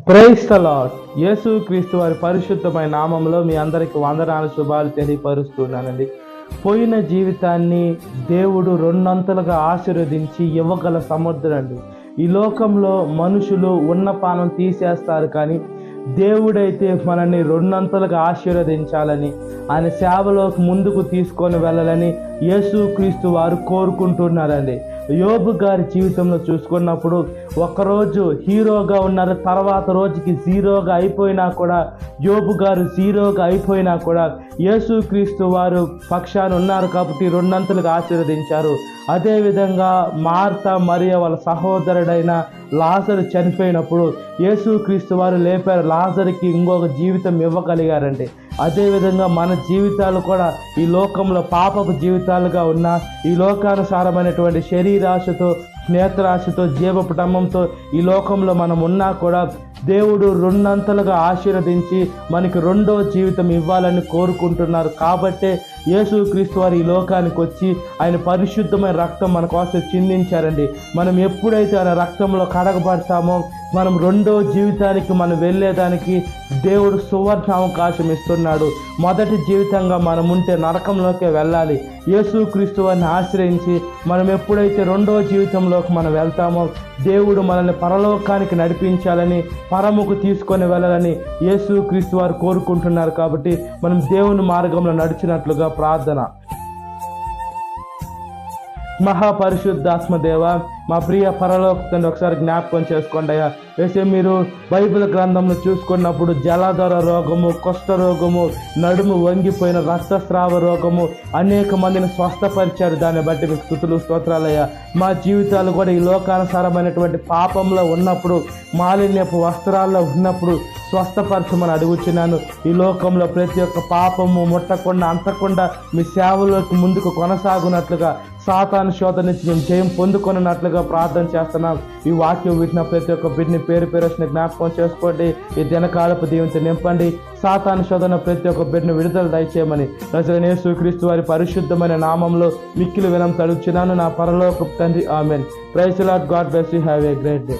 Praise the lord. యేసు క్రీస్తు వారి పరిశుద్ధమైన నామంలో మీ అందరికి వందనాలు, శుభాలు తెలియపరుస్తున్నానండి. పోయిన జీవితాన్ని దేవుడు రెండంతలుగా ఆశీర్వదించి ఇవ్వగల సమర్థుడండి. ఈ లోకంలో మనుషులు ఉన్న పానం తీసేస్తారు, కానీ దేవుడైతే మనల్ని రెండంతలుగా ఆశీర్వదించాలని, ఆయన సేవలోకి ముందుకు తీసుకొని వెళ్ళాలని యేసు క్రీస్తు వారు కోరుకుంటున్నారండి. యోబు గారి జీవితంలో చూసుకున్నప్పుడు ఒకరోజు హీరోగా ఉన్నారు, తర్వాత రోజుకి జీరోగా అయిపోయినా కూడా, యోబు గారు జీరోగా అయిపోయినా కూడా యేసు క్రీస్తు వారు పక్షాన ఉన్నారు కాబట్టి రెండంతలుగా ఆశీర్వదించారు. అదేవిధంగా మార్తా మరియ వాళ్ళ సహోదరుడైన లాజరు చనిపోయినప్పుడు యేసు క్రీస్తు వారు లేపారు, లాజరుకి ఇంకొక జీవితం ఇవ్వగలిగారండి. అదేవిధంగా మన జీవితాలు కూడా ఈ లోకంలో పాపపు జీవితాలుగా ఉన్న, ఈ లోకానుసారమైనటువంటి శరీరాశతో, నేత్రాశతో, జీవపటమంతో ఈ లోకంలో మనం ఉన్నా కూడా దేవుడు రెండంతలుగా ఆశీర్వదించి మనకి రెండో జీవితం ఇవ్వాలని కోరుకుంటున్నారు. కాబట్టే యేసు క్రీస్తు వారు ఈ లోకానికి వచ్చి ఆయన పరిశుద్ధమైన రక్తం మన కోసం చిందించారండి. మనం ఎప్పుడైతే ఆయన రక్తంలో కడగబడతామో మనం రెండో జీవితానికి మనం వెళ్ళేదానికి దేవుడు సువర్ణ అవకాశం ఇస్తున్నాడు. మొదటి జీవితంగా మనం ఉంటే నరకంలోకే వెళ్ళాలి. యేసు క్రీస్తు వారిని ఆశ్రయించి మనం ఎప్పుడైతే రెండో జీవితంలోకి మనం వెళ్తామో దేవుడు మనల్ని పరలోకానికి నడిపించాలని, పరముకు తీసుకొని వెళ్ళాలని యేసు క్రీస్తు వారు కోరుకుంటున్నారు. కాబట్టి మనం దేవుని మార్గంలో నడిచినట్లుగా ప్రార్థన. మహాపరిశుద్ధాత్మ దేవ, మా ప్రియ పరలోక తండ్రి, ఒకసారి జ్ఞాపకం చేసుకోండి అయ్యా. వేసే మీరు బైబిల్ గ్రంథంలో చూసుకున్నప్పుడు జలధర రోగము, కుష్ఠరోగము, నడుము వంగిపోయిన రక్తస్రావ రోగము అనేక మందిని స్వస్థపరిచారు. దాన్ని బట్టి మీకు స్తుతులు, స్తోత్రాలయ్యా. మా జీవితాలు కూడా ఈ లోకానుసారమైనటువంటి పాపంలో ఉన్నప్పుడు, మాలిన్యపు వస్త్రాల్లో ఉన్నప్పుడు స్వస్థపరచమని అడుగుచున్నాను. ఈ లోకంలో ప్రతి ఒక్క పాపము ముట్టకుండా, అంతకుండా మీ సేవలోకి ముందుకు కొనసాగునట్లుగా, సాతాను శోధన నుంచి మేము జయం పొందుకున్నట్లుగా ప్రార్థన చేస్తున్నాం. ఈ వాక్యం వింటున్న ప్రతి ఒక్క బిడ్డని పేరు వచ్చిన జ్ఞాపకం చేసుకోండి. ఈ దినకాలపు దీవెనతో నింపండి. సాతాను శోధన ప్రతి ఒక్క బిడ్డను విడుదల దయచేయమని నజరేయుడైన యేసుక్రీస్తు వారి పరిశుద్ధమైన నామంలో మిక్కిలి వినయం అడుగుచున్నాను నా పరలోకపు తండ్రి. Amen. Praise the Lord. God bless you. Have a great day.